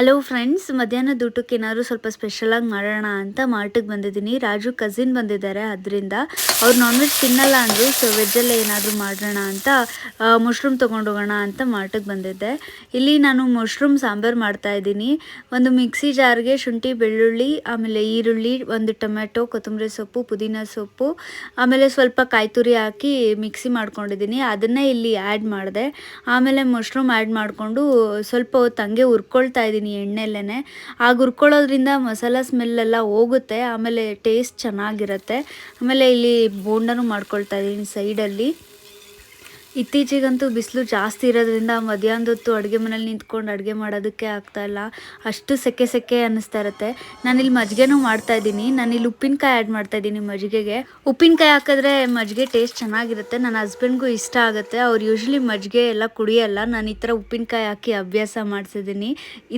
Hello friends, ಮಧ್ಯಾಹ್ನದ ಊಟಕ್ಕೆ ಏನಾದ್ರು ಸ್ವಲ್ಪ ಸ್ಪೆಷಲಾಗಿ ಮಾಡೋಣ ಅಂತ ಮಾರ್ಟಿಗೆ ಬಂದಿದ್ದೀನಿ. ರಾಜು ಕಸಿನ್ ಬಂದಿದ್ದಾರೆ, ಅದರಿಂದ ಅವ್ರು ನಾನ್ ವೆಜ್ ತಿನ್ನಲ್ಲ ಅಂದರು. ಸೊ ವೆಜ್ಜಲ್ಲೇ ಏನಾದರೂ ಮಾಡೋಣ ಅಂತ ಮಶ್ರೂಮ್ ತೊಗೊಂಡೋಗೋಣ ಅಂತ ಮಾರ್ಟಿಗೆ ಬಂದಿದ್ದೆ. ಇಲ್ಲಿ ನಾನು ಮಶ್ರೂಮ್ ಸಾಂಬಾರು ಮಾಡ್ತಾಯಿದ್ದೀನಿ. ಒಂದು ಮಿಕ್ಸಿ ಜಾರ್ಗೆ ಶುಂಠಿ, ಬೆಳ್ಳುಳ್ಳಿ, ಆಮೇಲೆ ಈರುಳ್ಳಿ, ಒಂದು ಟೊಮೆಟೊ, ಕೊತ್ತಂಬರಿ ಸೊಪ್ಪು, ಪುದೀನ ಸೊಪ್ಪು, ಆಮೇಲೆ ಸ್ವಲ್ಪ ಕಾಯಿ ತುರಿ ಹಾಕಿ ಮಿಕ್ಸಿ ಮಾಡ್ಕೊಂಡಿದ್ದೀನಿ. ಅದನ್ನೇ ಇಲ್ಲಿ ಆ್ಯಡ್ ಮಾಡಿದೆ. ಆಮೇಲೆ ಮಶ್ರೂಮ್ ಆ್ಯಡ್ ಮಾಡಿಕೊಂಡು ಸ್ವಲ್ಪ ಹೊತ್ತು ಹಂಗೆ ಹುರ್ಕೊಳ್ತಾ ಇದ್ದೀನಿ ಎಣ್ಣೆಲ್ಲೇ. ಆಗ ಹುರ್ಕೊಳ್ಳೋದ್ರಿಂದ ಮಸಾಲ ಸ್ಮೆಲ್ಲೆಲ್ಲ ಹೋಗುತ್ತೆ, ಆಮೇಲೆ ಟೇಸ್ಟ್ ಚೆನ್ನಾಗಿರುತ್ತೆ. ಆಮೇಲೆ ಇಲ್ಲಿ ಬೋಂಡನೂ ಮಾಡ್ಕೊಳ್ತಾ ಇದ್ದೀನಿ ಸೈಡಲ್ಲಿ. ಇತ್ತೀಚೆಗಂತೂ ಬಿಸಿಲು ಜಾಸ್ತಿ ಇರೋದ್ರಿಂದ ಮಧ್ಯಾಹ್ನದ ಹೊತ್ತು ಅಡುಗೆ ಮನೇಲಿ ನಿಂತ್ಕೊಂಡು ಅಡುಗೆ ಮಾಡೋದಕ್ಕೆ ಆಗ್ತಾಯಿಲ್ಲ. ಅಷ್ಟು ಸೆಕೆ ಸೆಕೆ ಅನ್ನಿಸ್ತಾ ಇರುತ್ತೆ. ನಾನಿಲ್ಲಿ ಮಜ್ಜಿಗೆನೂ ಮಾಡ್ತಾಯಿದ್ದೀನಿ. ನಾನಿಲ್ಲಿ ಉಪ್ಪಿನಕಾಯಿ ಆ್ಯಡ್ ಮಾಡ್ತಾಯಿದ್ದೀನಿ ಮಜ್ಜಿಗೆಗೆ. ಉಪ್ಪಿನಕಾಯಿ ಹಾಕಿದ್ರೆ ಮಜ್ಜಿಗೆ ಟೇಸ್ಟ್ ಚೆನ್ನಾಗಿರುತ್ತೆ. ನನ್ನ ಹಸ್ಬೆಂಡ್ಗೂ ಇಷ್ಟ ಆಗುತ್ತೆ. ಅವ್ರು ಯೂಶ್ವಲಿ ಮಜ್ಜಿಗೆ ಎಲ್ಲ ಕುಡಿಯಲ್ಲ. ನಾನು ಈ ಥರ ಉಪ್ಪಿನಕಾಯಿ ಹಾಕಿ ಅಭ್ಯಾಸ ಮಾಡಿಸಿದ್ದೀನಿ.